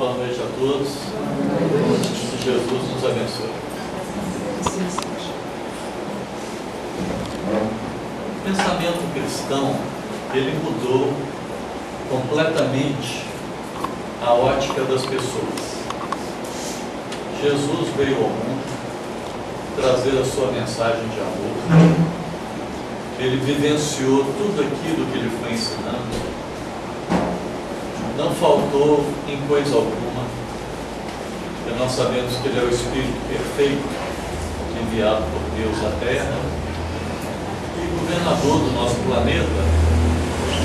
Boa noite a todos. Que Jesus nos abençoe. O pensamento cristão, ele mudou completamente a ótica das pessoas. Jesus veio ao mundo trazer a sua mensagem de amor. Ele vivenciou tudo aquilo que ele foi ensinando. Não faltou em coisa alguma, porque nós sabemos que ele é o Espírito perfeito, enviado por Deus à Terra, e governador do nosso planeta.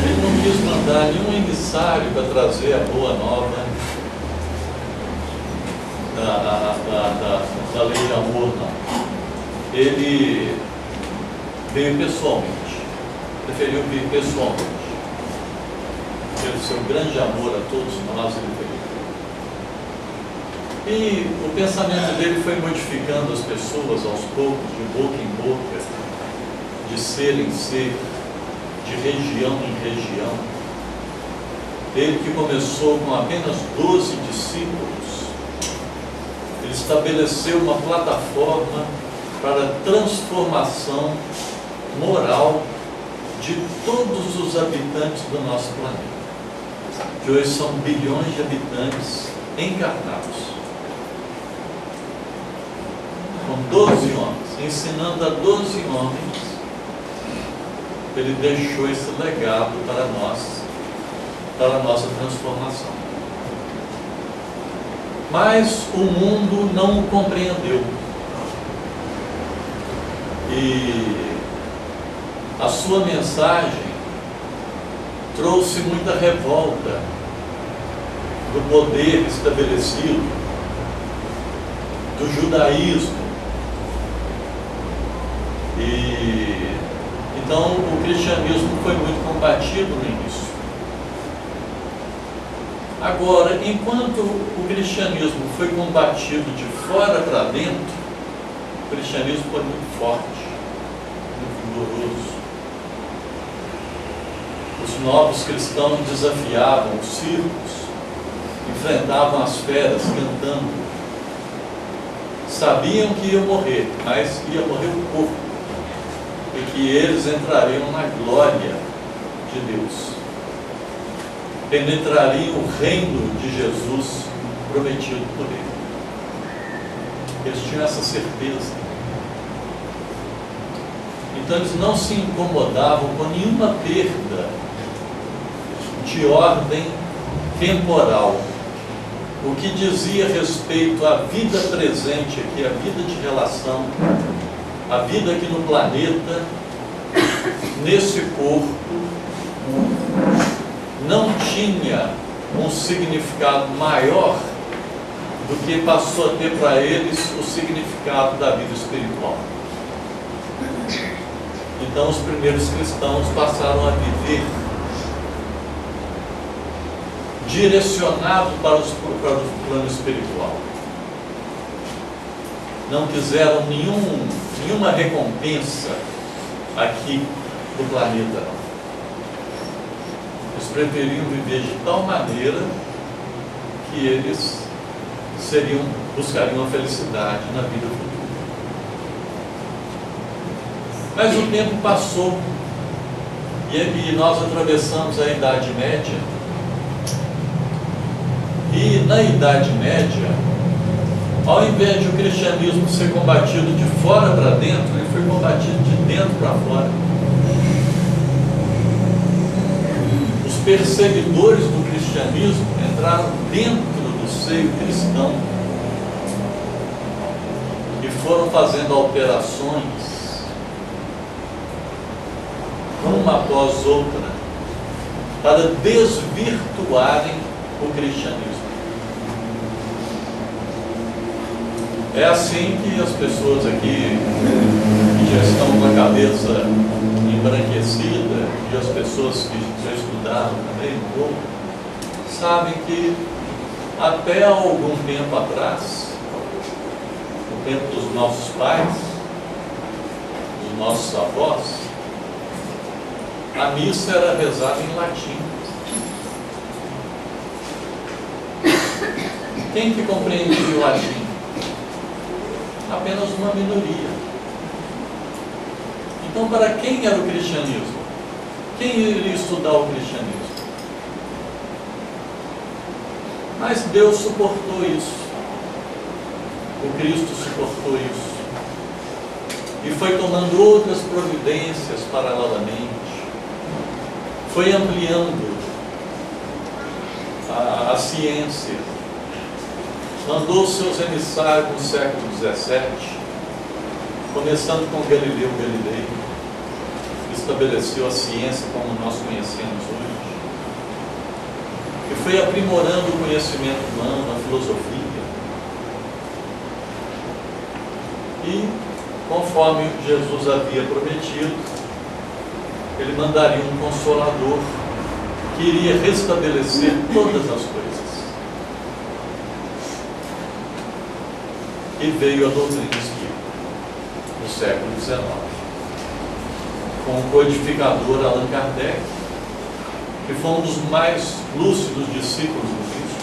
Ele não quis mandar nenhum emissário para trazer a boa nova da lei de amor, não. Ele veio pessoalmente, preferiu vir pessoalmente. Pelo seu grande amor a todos nós, ele veio. E o pensamento dele foi modificando as pessoas aos poucos, de boca em boca, de ser em ser, de região em região. Ele que começou com apenas 12 discípulos, ele estabeleceu uma plataforma para a transformação moral de todos os habitantes do nosso planeta, que hoje são bilhões de habitantes encarnados, com 12 homens, ensinando a 12 homens. Ele deixou esse legado para nós, para a nossa transformação. Mas o mundo não o compreendeu. E a sua mensagem trouxe muita revolta do poder estabelecido, do judaísmo. E então o cristianismo foi muito combatido no início. Agora, enquanto o cristianismo foi combatido de fora para dentro, o cristianismo foi muito forte, muito vigoroso. Os novos cristãos desafiavam os circos, enfrentavam as feras cantando. Sabiam que iam morrer, mas ia morrer o corpo, e que eles entrariam na glória de Deus, penetrariam o reino de Jesus prometido por ele. Eles tinham essa certeza. Então eles não se incomodavam com nenhuma perda de ordem temporal. O que dizia respeito à vida presente aqui, a vida de relação, a vida aqui no planeta, nesse corpo, não tinha um significado maior do que passou a ter para eles o significado da vida espiritual. Então os primeiros cristãos passaram a viver direcionado para o plano espiritual. Não quiseram nenhuma recompensa aqui no planeta, não. Eles preferiam viver de tal maneira que eles buscariam a felicidade na vida futura. Mas o tempo passou e nós atravessamos a Idade Média. E na Idade Média, ao invés de o cristianismo ser combatido de fora para dentro, ele foi combatido de dentro para fora. Os perseguidores do cristianismo entraram dentro do seio cristão e foram fazendo alterações, uma após outra, para desvirtuarem o cristianismo. É assim que as pessoas aqui que já estão com a cabeça embranquecida, e as pessoas que já estudaram também um pouco, sabem que até algum tempo atrás, no tempo dos nossos pais, dos nossos avós, a missa era rezada em latim. Quem que compreendia o latim? Apenas uma minoria. Então, para quem era o cristianismo? Quem iria estudar o cristianismo? Mas Deus suportou isso. O Cristo suportou isso. E foi tomando outras providências paralelamente. Foi ampliando a ciência. Mandou seus emissários no século XVII, começando com Galileu Galilei, que estabeleceu a ciência como nós conhecemos hoje. E foi aprimorando o conhecimento humano, a filosofia. E, conforme Jesus havia prometido, ele mandaria um Consolador que iria restabelecer todas as coisas. E veio a doutrina espírita, no século XIX, com o codificador Allan Kardec, que foi um dos mais lúcidos discípulos do Cristo,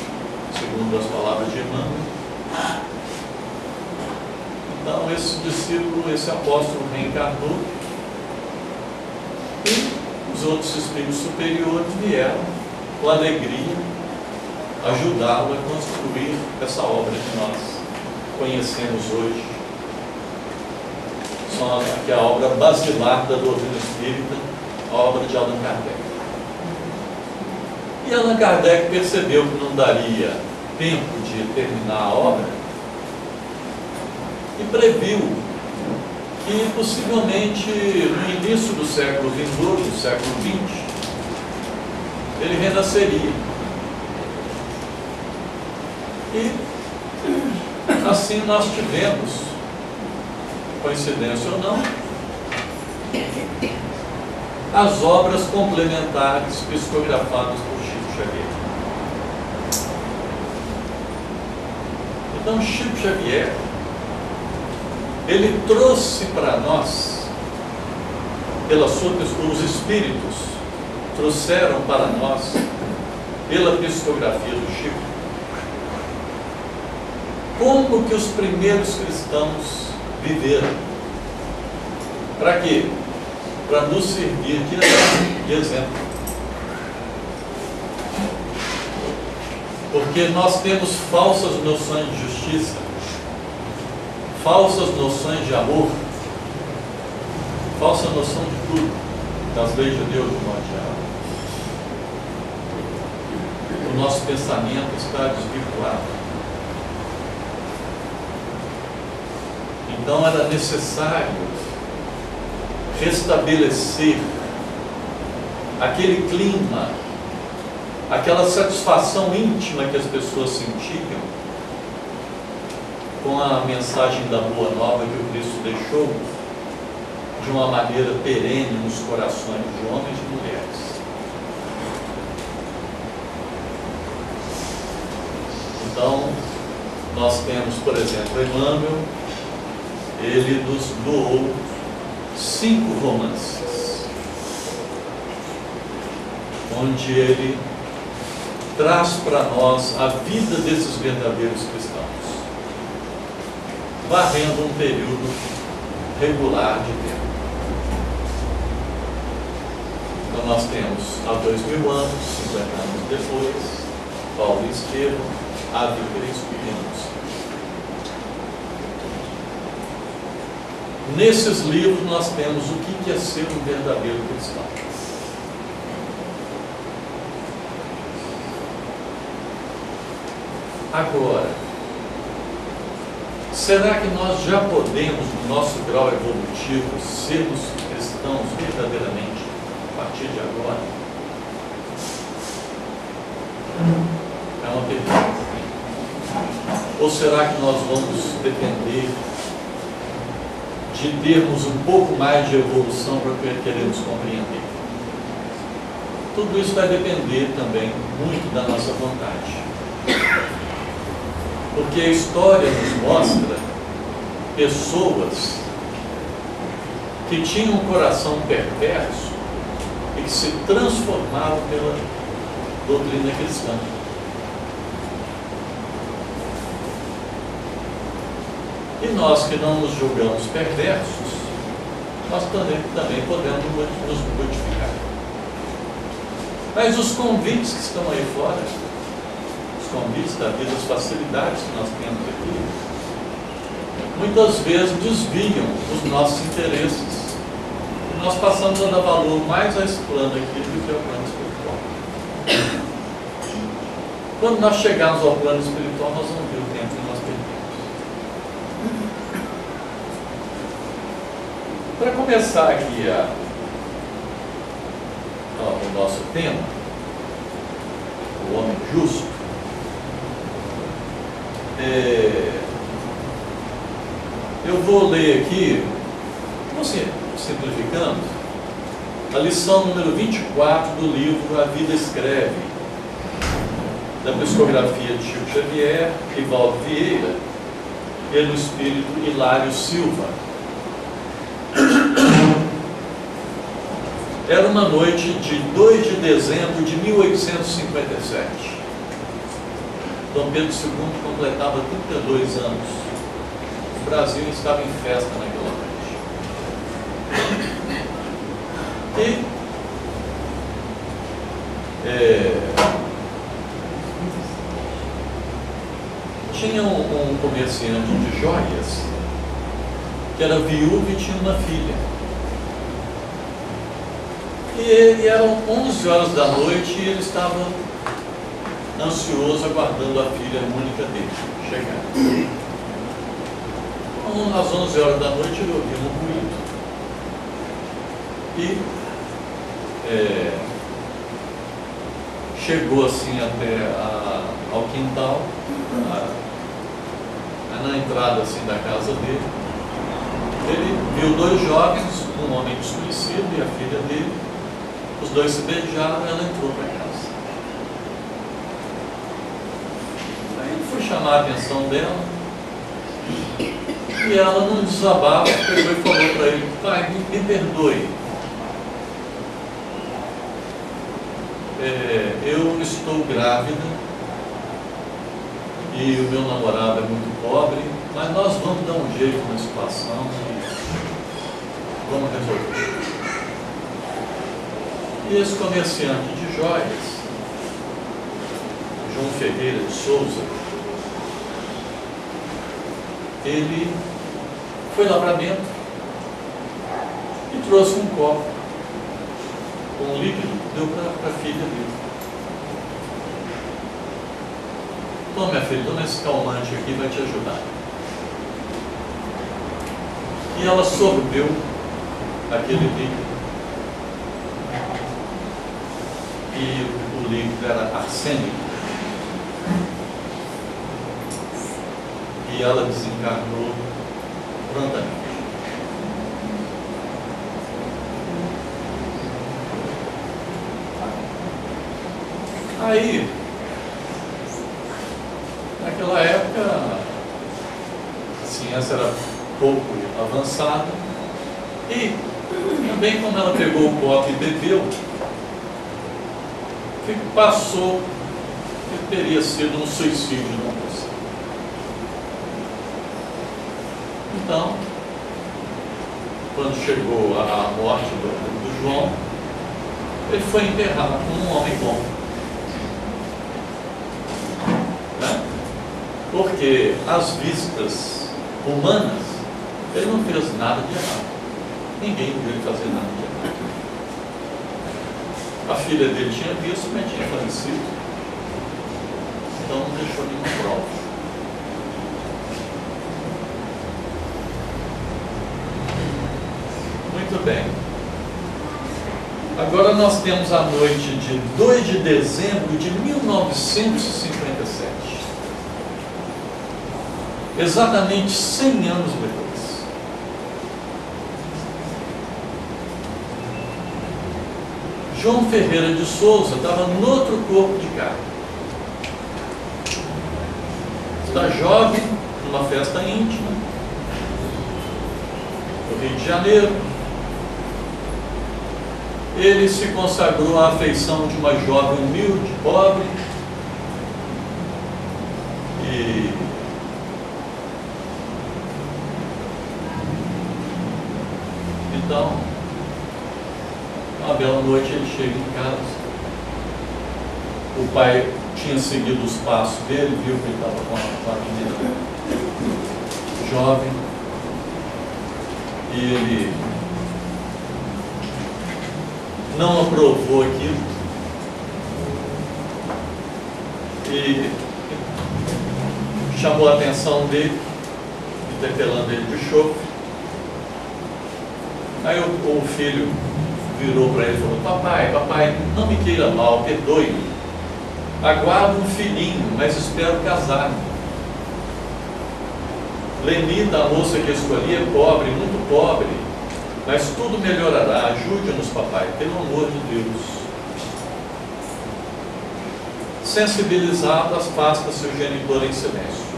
segundo as palavras de Emmanuel. Então, esse discípulo, esse apóstolo reencarnou, e os outros espíritos superiores vieram com alegria ajudá-lo a construir essa obra que nós conhecemos hoje. Que é a obra basilar da doutrina espírita, a obra de Allan Kardec. E Allan Kardec percebeu que não daria tempo de terminar a obra e previu que possivelmente no início do século vindouro, do século XX, ele renasceria. E assim nós tivemos, coincidência ou não, as obras complementares psicografadas por Chico Xavier. Então Chico Xavier, ele trouxe para nós, os espíritos trouxeram para nós, pela psicografia do Chico, como que os primeiros cristãos viveram. Para quê? Para nos servir de exemplo. Porque nós temos falsas noções de justiça, falsas noções de amor, falsa noção de tudo, das leis de Deus, de modo geral. O nosso pensamento está desvirtuado. Então era necessário restabelecer aquele clima, aquela satisfação íntima que as pessoas sentiam com a mensagem da Boa Nova que o Cristo deixou de uma maneira perene nos corações de homens e mulheres. Então, nós temos, por exemplo, Emmanuel. Ele nos doou 5 romances, onde ele traz para nós a vida desses verdadeiros cristãos, varrendo um período regular de tempo. Então nós temos há 2000 anos, 50 anos depois, Paulo e Estevão, Ave Cristo e Renos. Nesses livros nós temos o que é ser um verdadeiro cristão. Agora, será que nós já podemos, no nosso grau evolutivo, sermos cristãos verdadeiramente a partir de agora? É uma pergunta. Ou será que nós vamos depender de termos um pouco mais de evolução para querermos compreender? Tudo isso vai depender também muito da nossa vontade. Porque a história nos mostra pessoas que tinham um coração perverso e que se transformaram pela doutrina cristã. E nós que não nos julgamos perversos, nós também podemos nos modificar. Mas os convites que estão aí fora, os convites da vida, as facilidades que nós temos aqui, muitas vezes desviam os nossos interesses. E nós passamos a dar valor mais a esse plano aqui do que ao plano espiritual. Quando nós chegarmos ao plano espiritual, nós vamos ver o tempo que nós perdemos. Para começar aqui o nosso tema, o homem justo, eu vou ler aqui, simplificando, a lição número 24 do livro A Vida Escreve, da psicografia de Chico Xavier, Rivaldo Vieira, pelo espírito Hilário Silva. Era uma noite de 2 de dezembro de 1857. Dom Pedro II completava 32 anos. O Brasil estava em festa naquela noite. Tinha um comerciante de joias que era viúvo e tinha uma filha. E eram 11 horas da noite e ele estava ansioso, aguardando a filha única dele chegar. Então, às 11 horas da noite ele ouviu um ruído. E chegou assim até ao quintal, na entrada assim da casa dele. Ele viu 2 jovens, um homem desconhecido e a filha dele. Os 2 se beijaram e ela entrou para casa. Aí ele foi chamar a atenção dela e ela, num desabafo, pegou e falou para ele: pai, me perdoe. Eu estou grávida e o meu namorado é muito pobre, mas nós vamos dar um jeito na situação e vamos resolver. E esse comerciante de joias, João Ferreira de Souza, ele foi lá para dentro e trouxe um copo com um líquido, deu para a filha dele. Toma, minha filha, toma esse calmante aqui, vai te ajudar. E ela sorbeu aquele líquido. E o líquido era arsênico. E ela desencarnou prontamente. Aí, naquela época, a ciência era pouco avançada, e também como ela pegou o copo e bebeu, passou que teria sido um suicídio de uma moça. Então, quando chegou a morte do João, ele foi enterrado como um homem bom. Porque às vistas humanas, ele não fez nada de errado. Ninguém viu ele fazer nada de errado. A filha dele tinha visto, mas tinha falecido. Então não deixou nenhuma prova. Muito bem. Agora nós temos a noite de 2 de dezembro de 1957. Exatamente 100 anos depois. João Ferreira de Souza estava no outro corpo de carne. Está jovem, numa festa íntima, no Rio de Janeiro. Ele se consagrou à afeição de uma jovem humilde, pobre, e Então, uma bela noite ele chega em casa, o pai tinha seguido os passos dele, viu que ele estava com a menina jovem, e ele não aprovou aquilo e chamou a atenção dele, interpelando ele de chofre. Aí o filho virou para ele e falou: papai, não me queira mal, perdoe-me, aguardo um filhinho, mas espero casar. Lenita, a moça que eu escolhi, é pobre, muito pobre, mas tudo melhorará. Ajude-nos, papai, pelo amor de Deus. Sensibilizado, afasta-se o genitor em silêncio.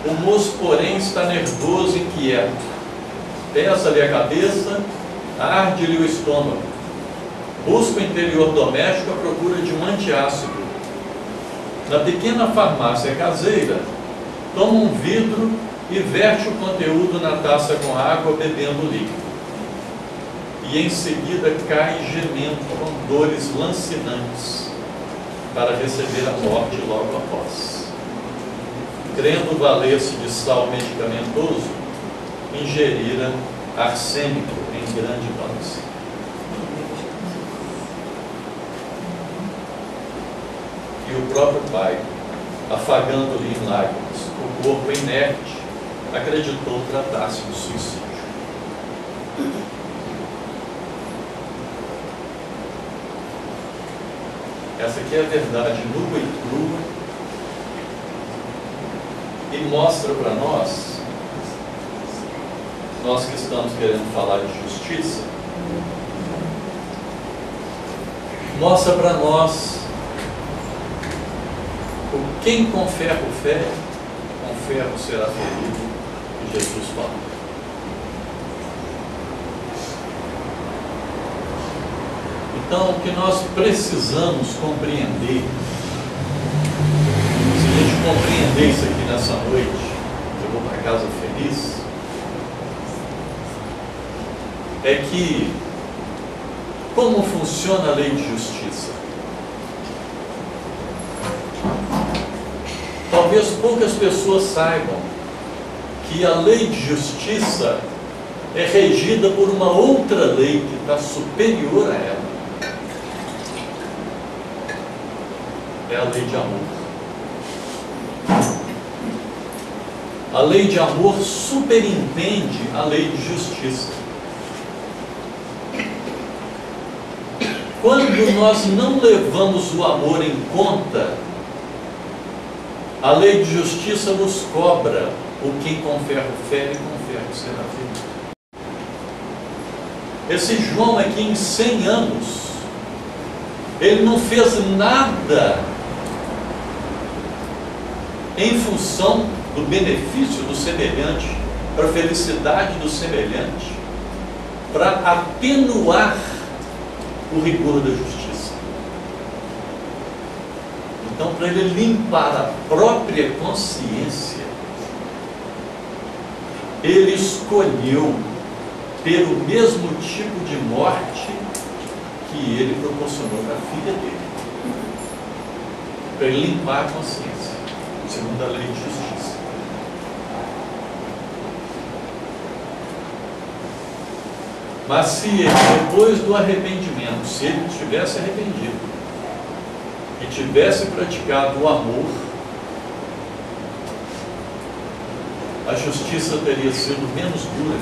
O moço, porém, está nervoso e inquieto. Pesa-lhe a cabeça, arde-lhe o estômago. Busca o interior doméstico à procura de um antiácido. Na pequena farmácia caseira, toma um vidro e verte o conteúdo na taça com água, bebendo o líquido. E em seguida cai gemendo com dores lancinantes para receber a morte logo após. Crendo valer-se de sal medicamentoso, ingerira arsênico em grande dose. E o próprio pai, afagando-lhe em lágrimas, o corpo inerte, acreditou tratar-se de suicídio. Essa aqui é a verdade nua e crua, e mostra para nós que estamos querendo falar de justiça, mostra para nós quem com ferro fere, com ferro será ferido, que Jesus fala. Então, o que nós precisamos compreender, se a gente compreender isso aqui nessa noite, eu vou para casa feliz, é que como funciona a lei de justiça? Talvez poucas pessoas saibam que a lei de justiça é regida por uma outra lei que está superior a ela. É a lei de amor. A lei de amor superintende a lei de justiça. Quando nós não levamos o amor em conta, a lei de justiça nos cobra o quem com ferro fere, com ferro será ferido. Esse João aqui, em 100 anos, ele não fez nada em função do benefício do semelhante, para a felicidade do semelhante, para atenuar o rigor da justiça. Então, para ele limpar a própria consciência, ele escolheu ter o mesmo tipo de morte que ele proporcionou para a filha dele, para ele limpar a consciência, segundo a lei de justiça. Mas se ele, depois do arrependimento, se ele tivesse arrependido e tivesse praticado o amor, a justiça teria sido menos dura.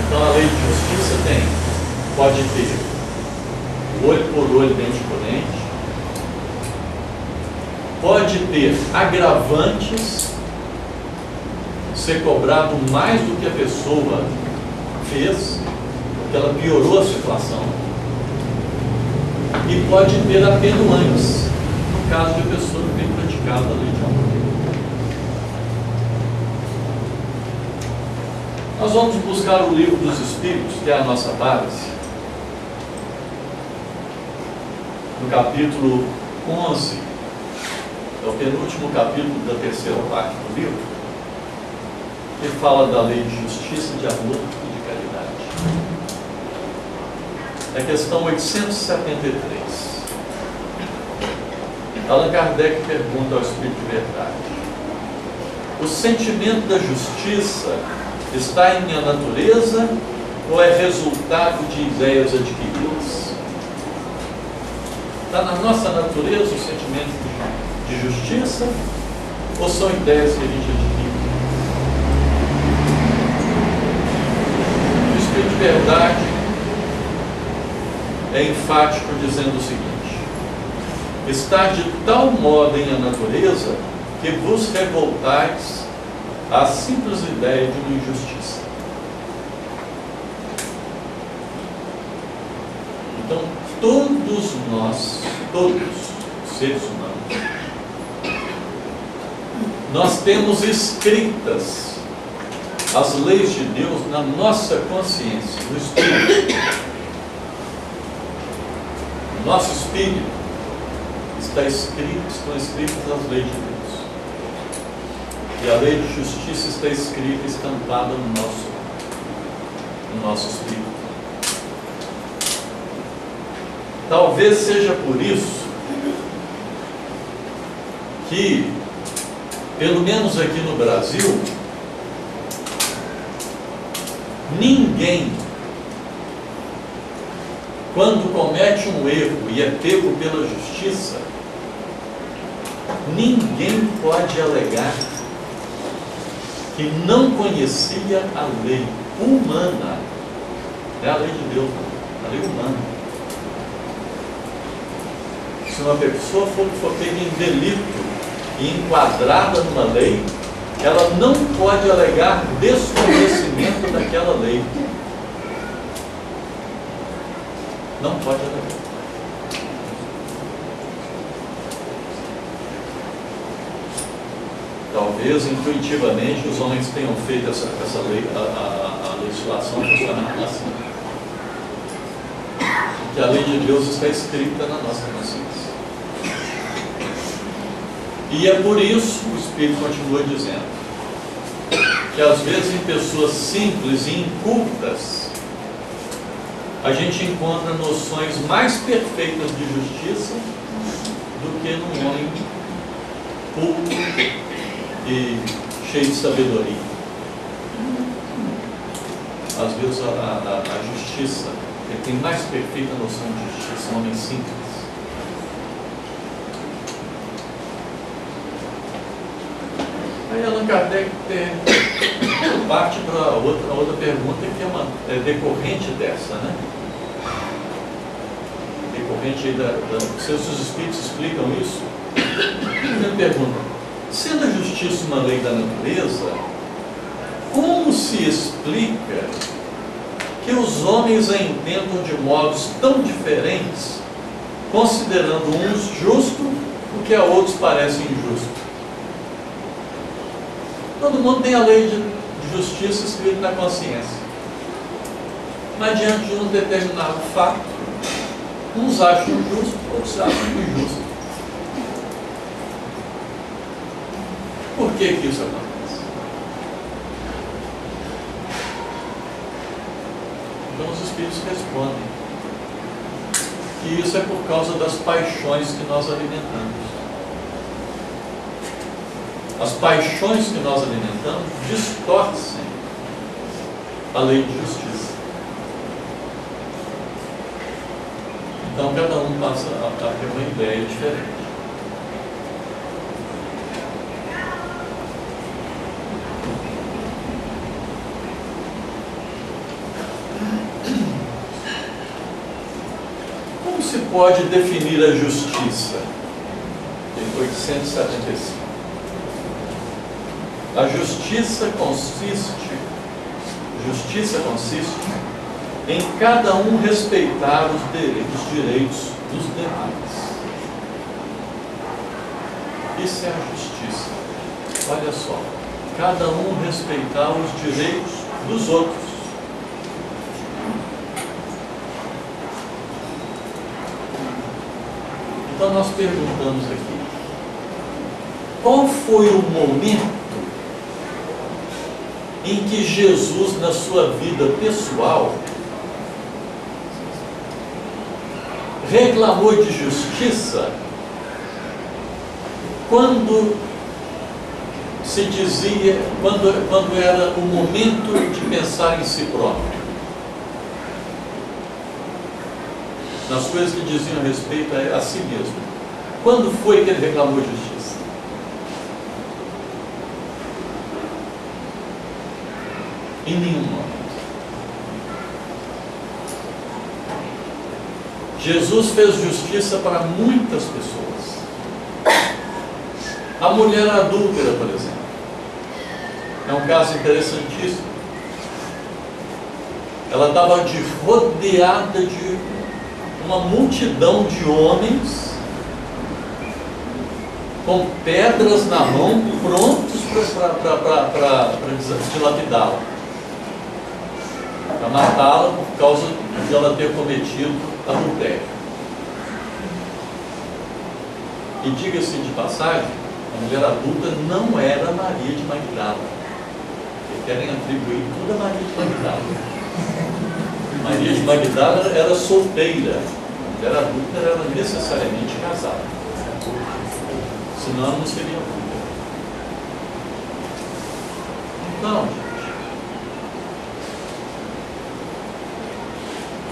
Então a lei de justiça pode ter olho por olho, dente por dente, pode ter agravantes, ser cobrado mais do que a pessoa fez, porque ela piorou a situação, e pode ter atenuantes, no caso de a pessoa não ter praticado a lei de amor. Nós vamos buscar o livro dos Espíritos, que é a nossa base, no capítulo 11, é o penúltimo capítulo da terceira parte do livro, que fala da lei de justiça, de amor e de caridade. É a questão 873. Allan Kardec pergunta ao Espírito de Verdade: o sentimento da justiça está em minha natureza ou é resultado de ideias adquiridas? Está na nossa natureza o sentimento de justiça ou são ideias que a gente adquire? O Espírito de Verdade é enfático dizendo o seguinte: está de tal modo em a natureza que vos revoltais à simples ideia de uma injustiça. Então, todos nós, todos os seres humanos, nós temos escritas as leis de Deus na nossa consciência, no espírito. No nosso espírito estão escritas as leis de Deus. E a lei de justiça está escrita, estampada no nosso espírito. Talvez seja por isso que, pelo menos aqui no Brasil, ninguém, quando comete um erro e é pego pela justiça, ninguém pode alegar que não conhecia a lei humana. Não é a lei de Deus, não, a lei humana. Se uma pessoa for pega em delito e enquadrada numa lei, ela não pode alegar desconhecimento daquela lei. Não pode alegar. Talvez intuitivamente os homens tenham feito essa lei, a legislação funcionar assim. Que a lei de Deus está escrita na nossa consciência. E é por isso, o Espírito continua dizendo, que às vezes em pessoas simples e incultas, a gente encontra noções mais perfeitas de justiça do que num homem culto e cheio de sabedoria. Às vezes a justiça, ele tem mais perfeita noção de justiça, um homem simples. Aí Allan Kardec parte para outra pergunta que é decorrente dessa, né? Decorrente aí se os espíritos explicam isso. Ele pergunta: sendo a justiça uma lei da natureza, como se explica que os homens a entendam de modos tão diferentes, considerando uns justo o que a outros parece injusto? Todo mundo tem a lei de justiça escrita na consciência, mas diante de um determinado fato, uns acham justo, outros acham injusto. Por que isso acontece? Então os Espíritos respondem que isso é por causa das paixões que nós alimentamos. As paixões que nós alimentamos distorcem a lei de justiça. Então cada um passa a ter uma ideia diferente. Como se pode definir a justiça? Em 875. A justiça consiste em cada um respeitar os direitos dos demais. Isso é a justiça. Olha só, cada um respeitar os direitos dos outros. Então nós perguntamos aqui: qual foi o momento em que Jesus, na sua vida pessoal, reclamou de justiça quando se dizia, quando era o momento de pensar em si próprio, nas coisas que diziam respeito a si mesmo. Quando foi que ele reclamou de justiça? Em nenhum momento. Jesus fez justiça para muitas pessoas. A mulher adúltera, por exemplo, é um caso interessantíssimo. Ela estava rodeada de uma multidão de homens com pedras na mão, prontos para dilapidá-la, para matá-la por causa de ela ter cometido adultério. E diga-se de passagem, a mulher adulta não era Maria de Magdala. Porque querem atribuir tudo a Maria de Magdala. Maria de Magdala era solteira. A mulher adulta era necessariamente casada. Senão ela não seria adulta. Então, gente,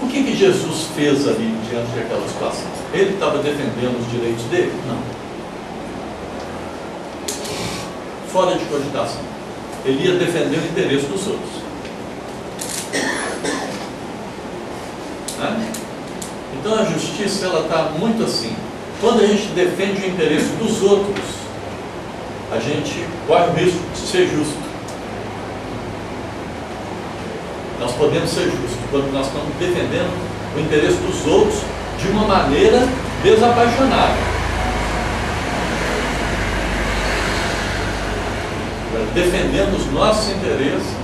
o que Jesus fez ali diante daquela situação? Ele estava defendendo os direitos dele? Não. Fora de cogitação. Ele ia defender o interesse dos outros. Então a justiça, ela está muito assim. Quando a gente defende o interesse dos outros, a gente corre o risco de ser justo. Nós podemos ser justos quando nós estamos defendendo o interesse dos outros de uma maneira desapaixonada. Defendendo os nossos interesses,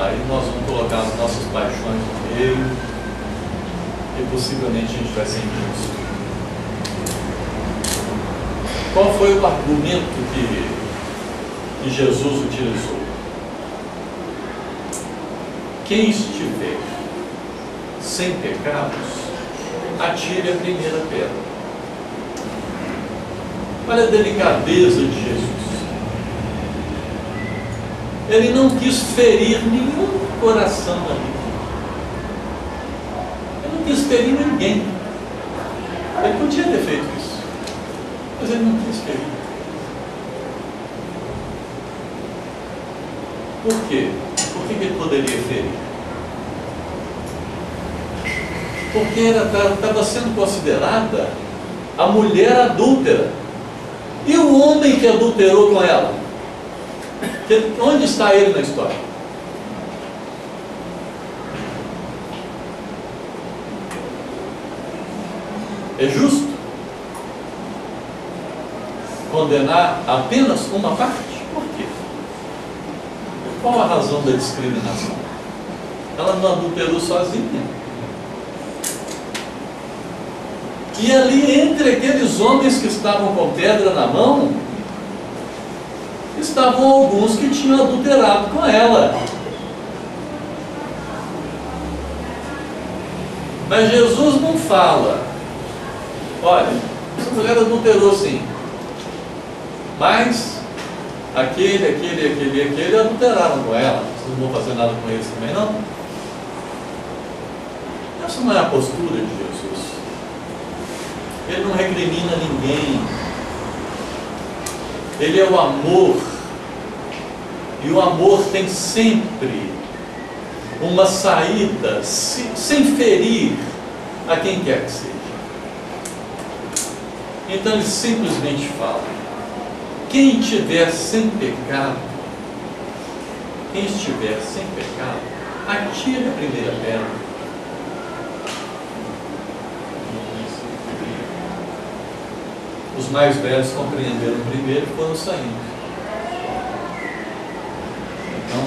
aí nós vamos colocar as nossas paixões no meio e possivelmente a gente vai ser injusto. Qual foi o argumento que Jesus utilizou? Quem estiver sem pecados, atire a primeira pedra. Olha a delicadeza de Jesus. Ele não quis ferir nenhum coração ali. Ele não quis ferir ninguém. Ele podia ter feito isso, mas ele não quis ferir. Por quê? Por que ele poderia ferir? Porque estava sendo considerada a mulher adúltera. E o homem que adulterou com ela? Onde está ele na história? É justo condenar apenas uma parte? Por quê? Qual a razão da discriminação? Ela não adulterou sozinha. E ali, entre aqueles homens que estavam com pedra na mão, estavam alguns que tinham adulterado com ela. Mas Jesus não fala, olha, essa mulher adulterou sim, mas aquele adulteraram com ela, vocês não vão fazer nada com eles também não? Essa não é a postura de Jesus. Ele não recrimina ninguém. Ele é o amor. E o amor tem sempre uma saída sem ferir a quem quer que seja. Então ele simplesmente fala: quem estiver sem pecado, atire a primeira pedra. Os mais velhos compreenderam primeiro e foram saindo. Então,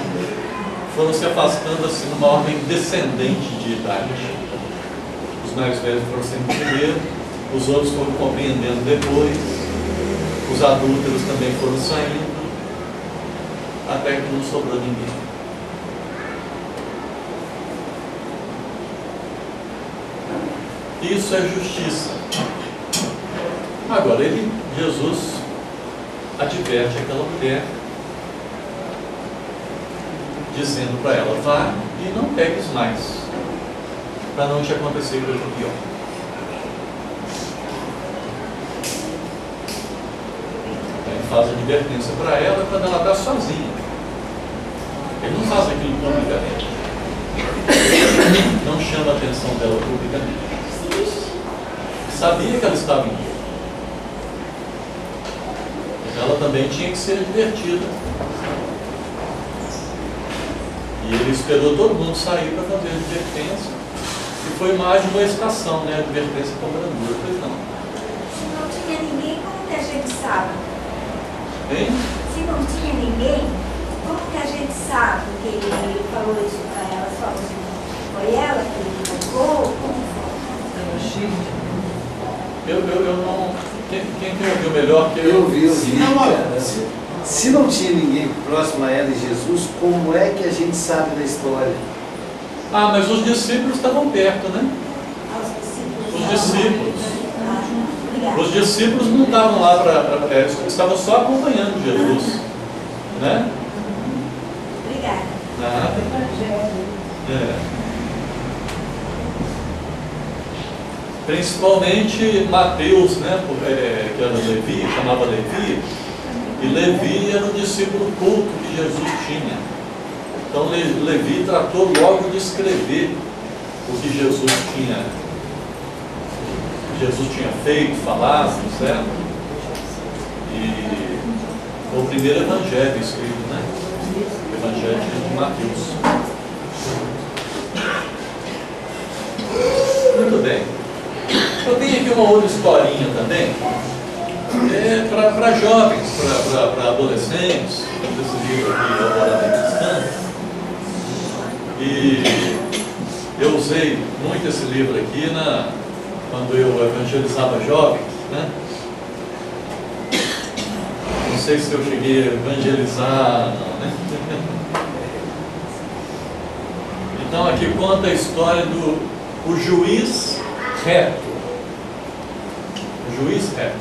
foram se afastando assim numa ordem descendente de idade. Os mais velhos foram saindo primeiro, os outros foram compreendendo depois, os adúlteros também foram saindo, até que não sobrou ninguém. Isso é justiça. Agora, Jesus adverte aquela mulher, dizendo para ela: vá e não pegues mais, para não te acontecer coisa pior. Ele faz a advertência para ela quando ela está sozinha. Ele não faz aquilo publicamente, não chama a atenção dela publicamente. Sabia que ela estava em erro. Ela também tinha que ser advertida. E ele esperou todo mundo sair para fazer a advertência. E foi mais de uma estação, né? Advertência com brandura. Pois não. Se não tinha ninguém, como que a gente sabe? Hein? Se não tinha ninguém, como que a gente sabe que ele falou isso para ela sozinha? Foi ela que ele colocou? Como foi? Eu não. Quem ouviu melhor que Eu vi. Não, Se não tinha ninguém próximo a ela e Jesus, como é que a gente sabe da história? Ah, mas os discípulos estavam perto, né? Os discípulos. Os discípulos não estavam lá estavam só acompanhando Jesus, né? Obrigada. Nada. Principalmente Mateus, né? Que era Levi, chamava Levi. E Levi era um discípulo culto que Jesus tinha. Então Levi tratou logo de escrever o que Jesus tinha feito, falado, certo? E o primeiro evangelho escrito, né? O evangelho de Mateus. Muito bem. Eu tenho aqui uma outra historinha também, para jovens, para adolescentes, desse livro aqui, Elaboradamente Cristã. E eu usei muito esse livro aqui quando eu evangelizava jovens, né? Não sei se eu cheguei a evangelizar, não, né? Então aqui conta a história do juiz reto. Juiz reto.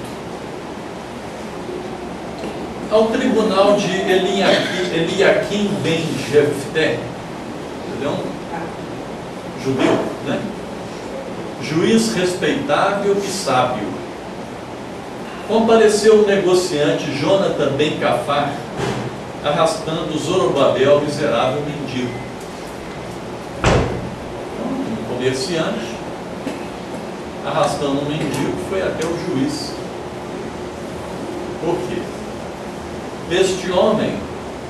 Ao tribunal de Eliaquim ben Jefté, entendeu? Judeu, né? Juiz respeitável e sábio. Compareceu o negociante Jonathan ben Cafar, arrastando Zorobabel, miserável mendigo. Um comerciante arrastando um mendigo, foi até o juiz. Por quê? Este homem,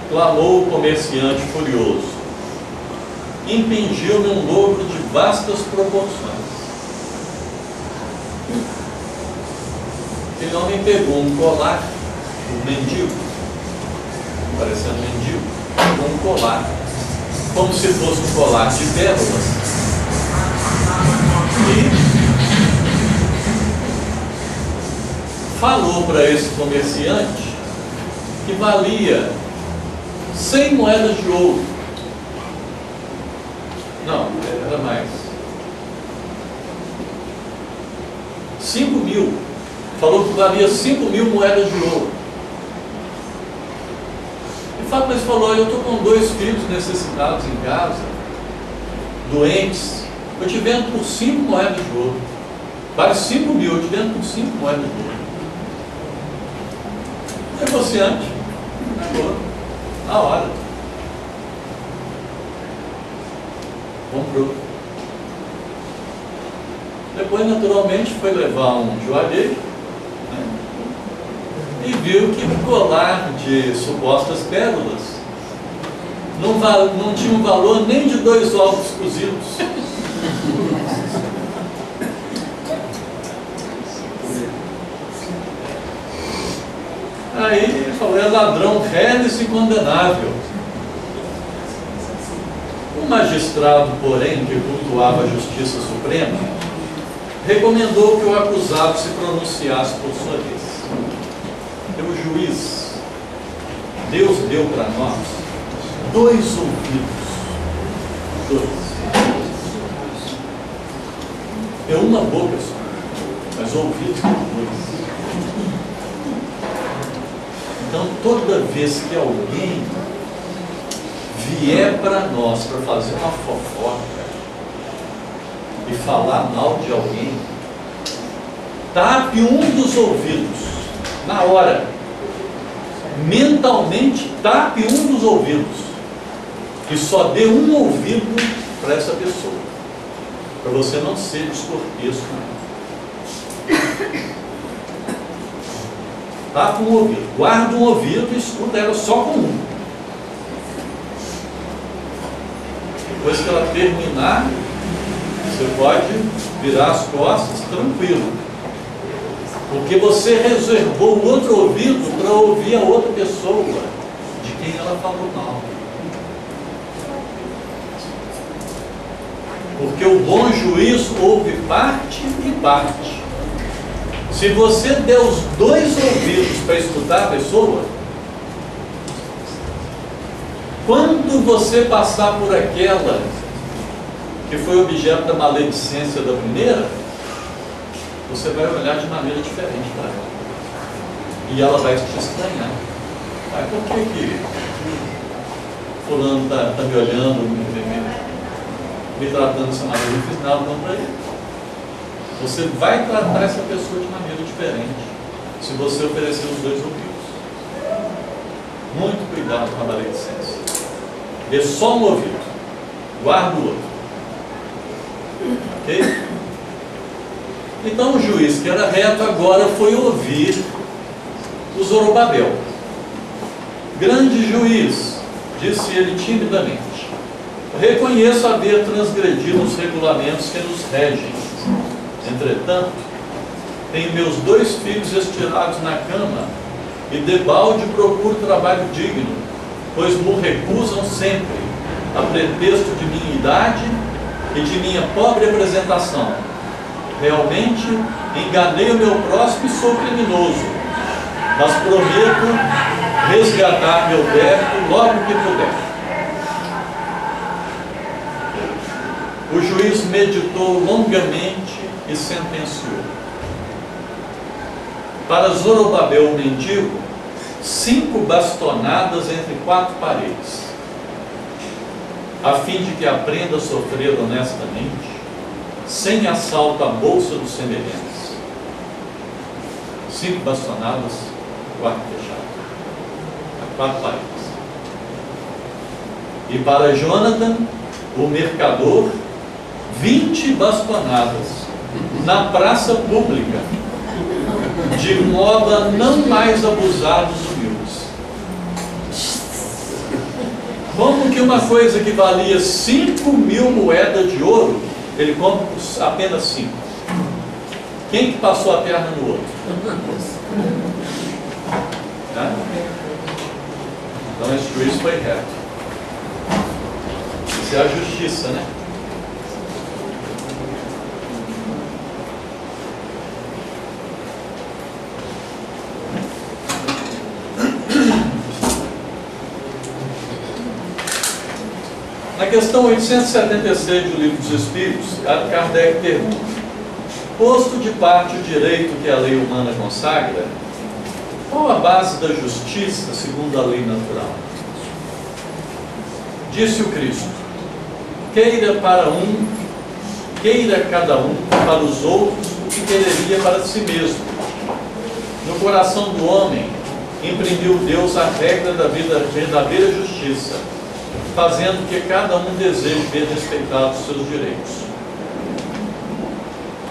clamou o comerciante furioso, impingiu-me um logro de vastas proporções. Aquele homem pegou um colar, um mendigo, parecendo mendigo, pegou um colar, como se fosse um colar de pérolas, e falou para esse comerciante que valia 100 moedas de ouro. Não, era mais. 5.000. Falou que valia 5.000 moedas de ouro. E mas falou: eu estou com 2 filhos necessitados em casa, doentes. Eu te vendo por 5 moedas de ouro. Vale 5.000, eu te vendo por 5 moedas de ouro. Negociante, pegou, na hora, comprou. Depois, naturalmente, foi levar um joalheiro, né, e viu que o colar de supostas pérolas não tinha um valor nem de 2 ovos cozidos. Aí ele falou: é ladrão reles e condenável. O magistrado, porém, que cultuava a justiça suprema, recomendou que o acusado se pronunciasse por sua vez. Então, o juiz Deus deu para nós 2 ouvidos. 2. É uma boca só, mas ouvidos são 2. Então, toda vez que alguém vier para nós para fazer uma fofoca e falar mal de alguém, tape um dos ouvidos na hora. Mentalmente, tape um dos ouvidos e só dê um ouvido para essa pessoa, para você não ser descortês com ela. Tapa um ouvido, guarda um ouvido e escuta ela só com um. Depois que ela terminar, você pode virar as costas tranquilo, porque você reservou o outro ouvido para ouvir a outra pessoa de quem ela falou mal. Porque o bom juiz ouve parte e parte. Se você der os 2 ouvidos para escutar a pessoa, quando você passar por aquela que foi objeto da maledicência da primeira, você vai olhar de maneira diferente para ela. E ela vai te estranhar. Mas por que fulano está me olhando, me tratando dessa maneira? Eu não fiz nada não para ele. Você vai tratar essa pessoa de maneira diferente se você oferecer os 2 ouvidos. Muito cuidado com a maledicência. Dê só um ouvido, guarda o outro. Ok? Então o juiz que era reto agora foi ouvir o Zorobabel. Grande juiz, disse ele timidamente, reconheço haver transgredido os regulamentos que nos regem. Entretanto, tenho meus 2 filhos estirados na cama e debalde procuro trabalho digno, pois me recusam sempre, a pretexto de minha idade e de minha pobre apresentação. Realmente enganei o meu próximo e sou criminoso, mas prometo resgatar meu débito logo que puder. O juiz meditou longamente e sentenciou: para Zorobabel, o mendigo, 5 bastonadas entre 4 paredes, a fim de que aprenda a sofrer honestamente, sem assalto à bolsa dos semelhantes. 5 bastonadas, quarto fechado, a 4 paredes. E para Jonathan, o mercador, 20 bastonadas na praça pública, de modo a não mais abusar dos humildes. Como que uma coisa que valia 5.000 moedas de ouro, ele compra por apenas 5? Quem que passou a perna no outro? Então esse juiz foi reto. Isso é a justiça, né? Na questão 876 do Livro dos Espíritos, Kardec pergunta: posto de parte o direito que a lei humana consagra, qual a base da justiça segundo a lei natural? Disse o Cristo: queira cada um para os outros o que quereria para si mesmo. No coração do homem imprimiu Deus a regra da verdadeira justiça, fazendo que cada um deseje ver respeitados os seus direitos.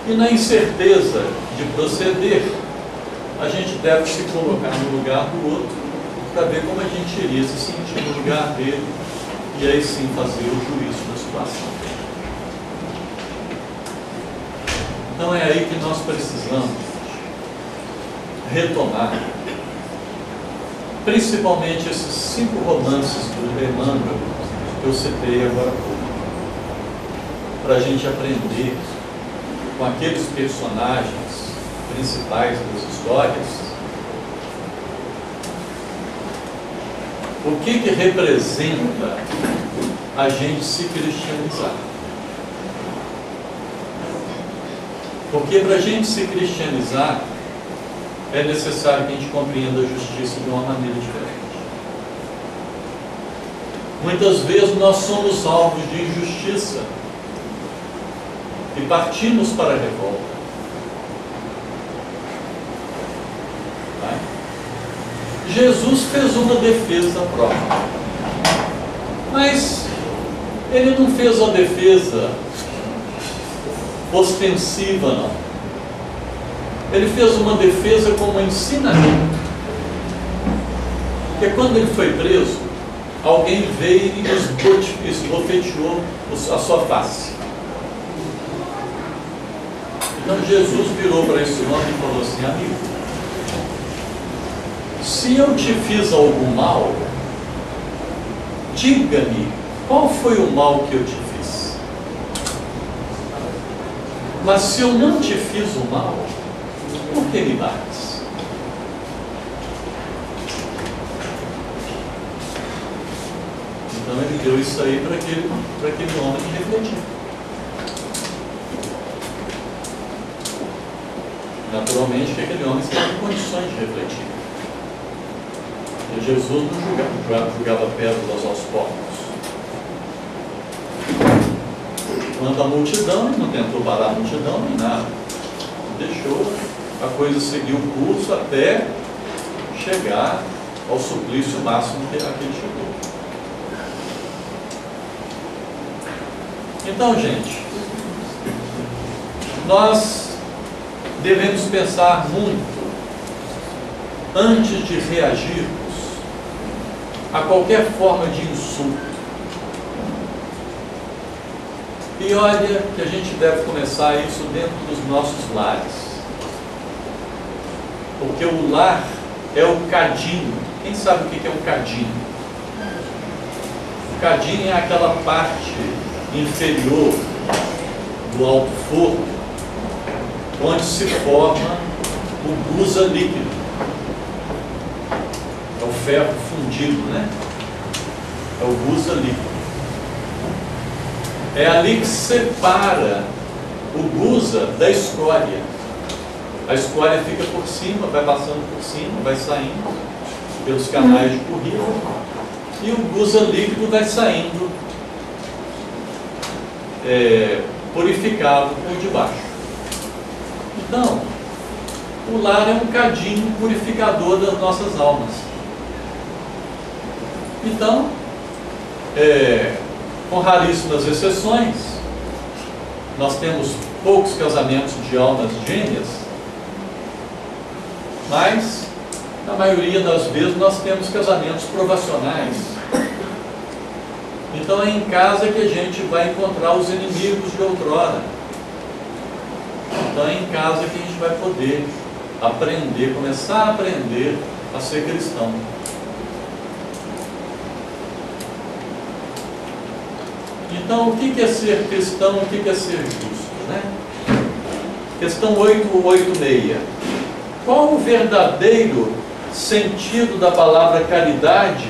E na incerteza de proceder, a gente deve se colocar no lugar do outro para ver como a gente iria se sentir no lugar dele e aí sim fazer o juízo da situação. Então é aí que nós precisamos retomar principalmente esses 5 romances do Emmanuel que eu citei agora há pouco, para a gente aprender com aqueles personagens principais das histórias o que representa a gente se cristianizar. Porque para a gente se cristianizar, é necessário que a gente compreenda a justiça de uma maneira diferente. Muitas vezes nós somos alvos de injustiça e partimos para a revolta. Tá? Jesus fez uma defesa própria, mas ele não fez uma defesa ostensiva, não. Ele fez uma defesa como ensinamento. Porque quando ele foi preso, alguém veio e esbofeteou a sua face. Então Jesus virou para esse homem e falou assim: amigo, se eu te fiz algum mal, diga-me qual foi o mal que eu te fiz. Mas se eu não te fiz o mal, por que me bates? Então ele deu isso aí para aquele homem refletir. Naturalmente que aquele homem estava em condições de refletir. E Jesus não jogava pérolas aos porcos. Quando a multidão, ele não tentou parar a multidão nem nada. Deixou a coisa seguir o curso até chegar ao suplício máximo a que ele chegou. Então, gente, nós devemos pensar muito antes de reagirmos a qualquer forma de insulto. E olha que a gente deve começar isso dentro dos nossos lares. Porque o lar é o cadinho. Quem sabe o que é um cadinho? O cadinho é aquela parte inferior do alto forno, onde se forma o gusa líquido. É o ferro fundido, né? É o gusa líquido. É ali que separa o gusa da escória. A escória fica por cima, vai passando por cima, vai saindo pelos canais de corrida, e o gusa líquido vai saindo purificado por debaixo. Então, o lar é um cadinho purificador das nossas almas. Então, com raríssimas exceções, nós temos poucos casamentos de almas gêmeas, mas, na maioria das vezes, nós temos casamentos provacionais. Então é em casa que a gente vai encontrar os inimigos de outrora. Então é em casa que a gente vai poder aprender, começar a aprender a ser cristão. Então, o que é ser cristão, o que é ser justo, né? Questão 886. Qual o verdadeiro sentido da palavra caridade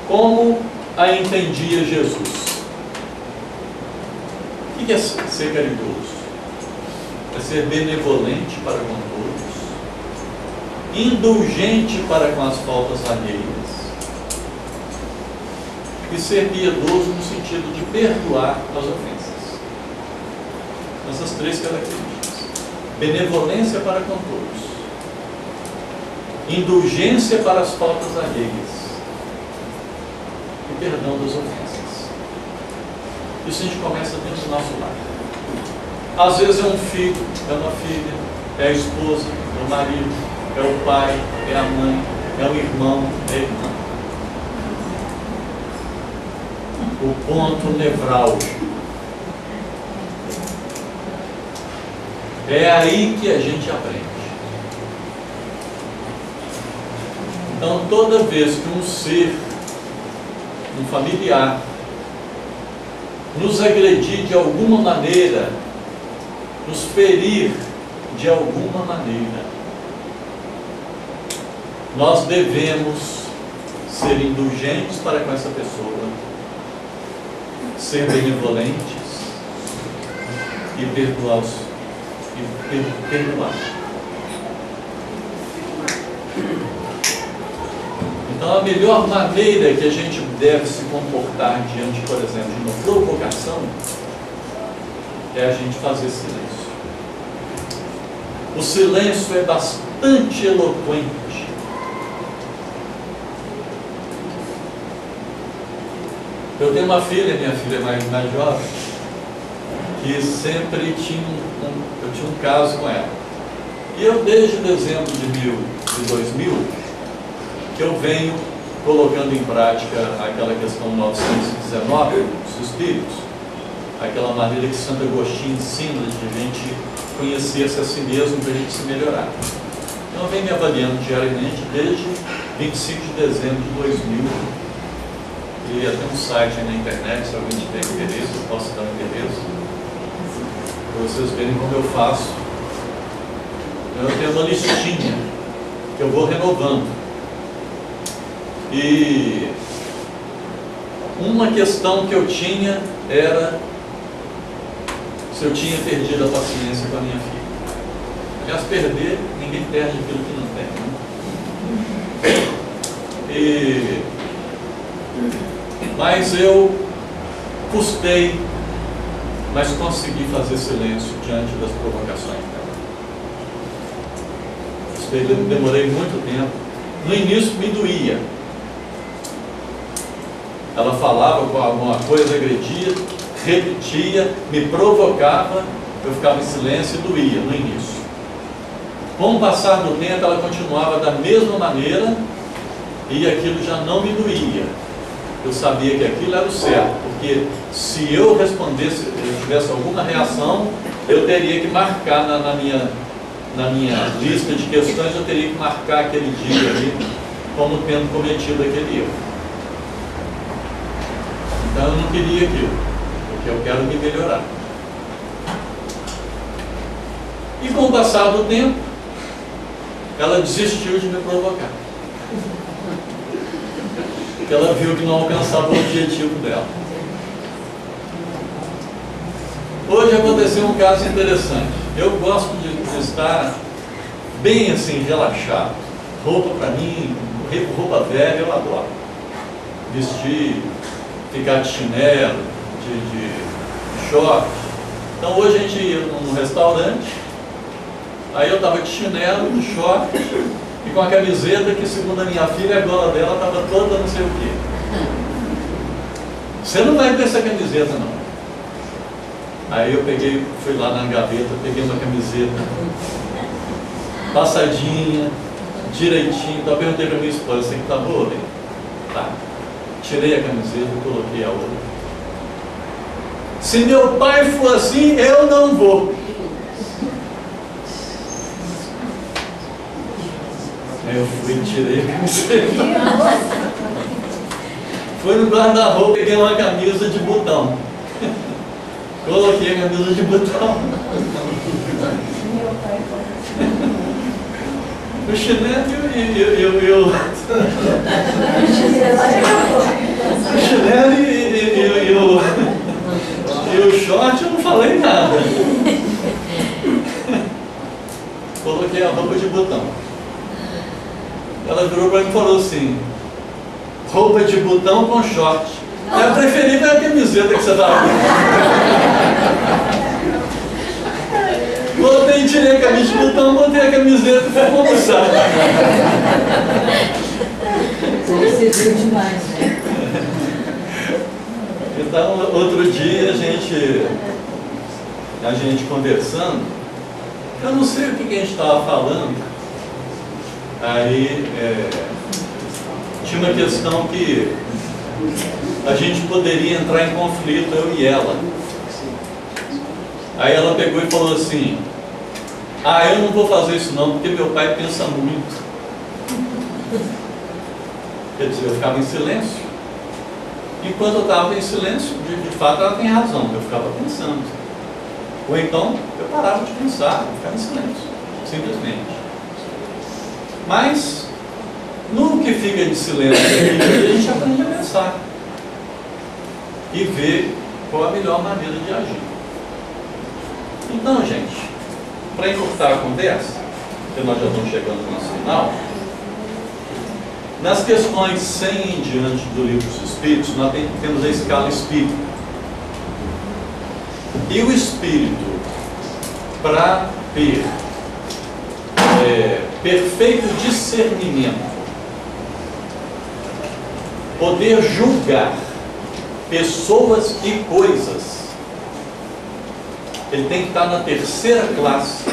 como a entendia Jesus? O que é ser caridoso? É ser benevolente para com todos, indulgente para com as faltas alheias, e ser piedoso no sentido de perdoar as ofensas. Essas três características: benevolência para com todos, indulgência para as faltas alheias e perdão das ofensas. Isso a gente começa dentro do nosso lar. Às vezes é um filho, é uma filha, é a esposa, é o marido, é o pai, é a mãe, é o irmão, é a irmã. O ponto nevrálgico. É aí que a gente aprende. Então, toda vez que um ser, um familiar, nos agredir de alguma maneira, nos ferir de alguma maneira, nós devemos ser indulgentes para com essa pessoa, ser benevolentes e perdoar. Então, a melhor maneira que a gente deve se comportar diante, por exemplo, de uma provocação é a gente fazer silêncio. O silêncio é bastante eloquente. Eu tenho uma filha, minha filha mais jovem, que sempre tinha eu tinha um caso com ela. E eu, desde dezembro de 2000, que eu venho colocando em prática aquela questão 919 dos espíritos, aquela maneira que Santo Agostinho ensina de a gente conhecer-se a si mesmo para a gente se melhorar. Então eu venho me avaliando diariamente desde 25 de dezembro de 2000. E até um site aí na internet, se alguém tiver interesse, eu posso dar um endereço para vocês verem como eu faço. Eu tenho uma listinha que eu vou renovando. E uma questão que eu tinha era se eu tinha perdido a paciência com a minha filha. Aliás, perder, ninguém perde aquilo que não tem, né? Mas eu custei, mas consegui fazer silêncio diante das provocações dela. Demorei muito tempo. No início me doía. Ela falava com alguma coisa, agredia, repetia, me provocava, eu ficava em silêncio e doía no início. Com o passar do tempo, ela continuava da mesma maneira e aquilo já não me doía. Eu sabia que aquilo era o certo, porque se eu respondesse, eu tivesse alguma reação, eu teria que marcar na minha lista de questões, eu teria que marcar aquele dia ali como tendo cometido aquele erro. Então eu não queria aquilo, porque eu quero me melhorar. E com o passar do tempo, ela desistiu de me provocar. Porque ela viu que não alcançava o objetivo dela. Hoje aconteceu um caso interessante. Eu gosto de estar bem assim, relaxado. Roupa para mim, roupa velha eu adoro. Vestir, ficar de chinelo, de short. Então hoje a gente ia num restaurante, aí eu estava de chinelo, de short e com a camiseta que, segundo a minha filha, a gola dela estava toda não sei o quê. Você não vai ter essa camiseta, não. Aí eu peguei, fui lá na gaveta, peguei uma camiseta passadinha, direitinho. Então eu perguntei para minha esposa, você que tá boa, bem? Tá. Tirei a camiseta, coloquei a outra. Se meu pai for assim, eu não vou. Aí eu fui e tirei a camiseta. Fui no guarda-roupa, peguei uma camisa de botão. Coloquei a camisa de botão. O chinelo e o short eu não falei nada. Coloquei a roupa de botão. Ela virou para mim e falou assim: roupa de botão com short. Eu preferi ver a camiseta que você estava com. Botei, tirei a camisa de botão, botei a camiseta e fui almoçar. Você viu demais, né? Então, outro dia, a gente conversando, eu não sei o que a gente estava falando, aí tinha uma questão que a gente poderia entrar em conflito, eu e ela. Aí ela pegou e falou assim: ah, eu não vou fazer isso não, porque meu pai pensa muito. Quer dizer, eu ficava em silêncio. Enquanto eu estava em silêncio, de fato ela tem razão, eu ficava pensando. Ou então, eu parava de pensar, eu ficava em silêncio, simplesmente. Mas, No que fica de silêncio aqui, a gente aprende a pensar e ver qual a melhor maneira de agir. Então, gente, para encurtar a conversa, porque nós já estamos chegando no nosso final, nas questões 100 em diante do Livro dos Espíritos, nós temos a escala espírita. E o espírito, para ter perfeito discernimento, poder julgar pessoas e coisas, ele tem que estar na terceira classe,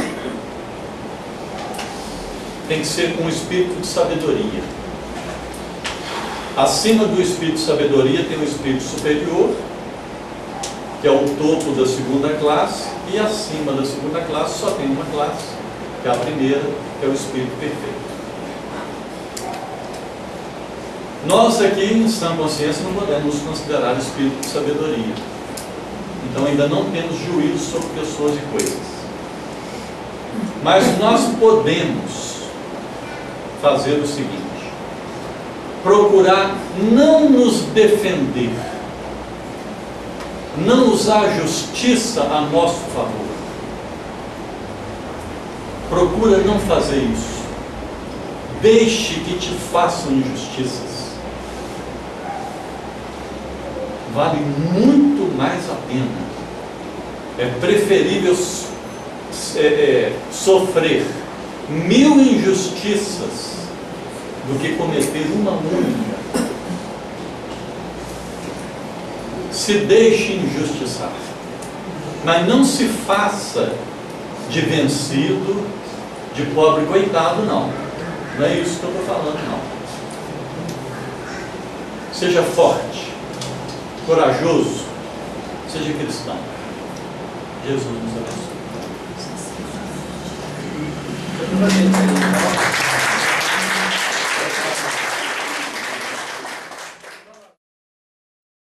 tem que ser com um espírito de sabedoria. Acima do espírito de sabedoria tem o espírito superior, que é o topo da segunda classe, e acima da segunda classe só tem uma classe, que é a primeira, que é o espírito perfeito. Nós aqui, em sã consciência, não podemos considerar espírito de sabedoria. Então ainda não temos juízo sobre pessoas e coisas. Mas nós podemos fazer o seguinte: procurar não nos defender, não usar a justiça a nosso favor. Procura não fazer isso. Deixe que te façam injustiças. Vale muito mais a pena. É preferível sofrer 1000 injustiças do que cometer uma única. Se deixe injustiçar, mas não se faça de vencido, de pobre coitado, não. Não é isso que eu estou falando, não. Seja forte, corajoso, seja cristão. Jesus nos abençoe.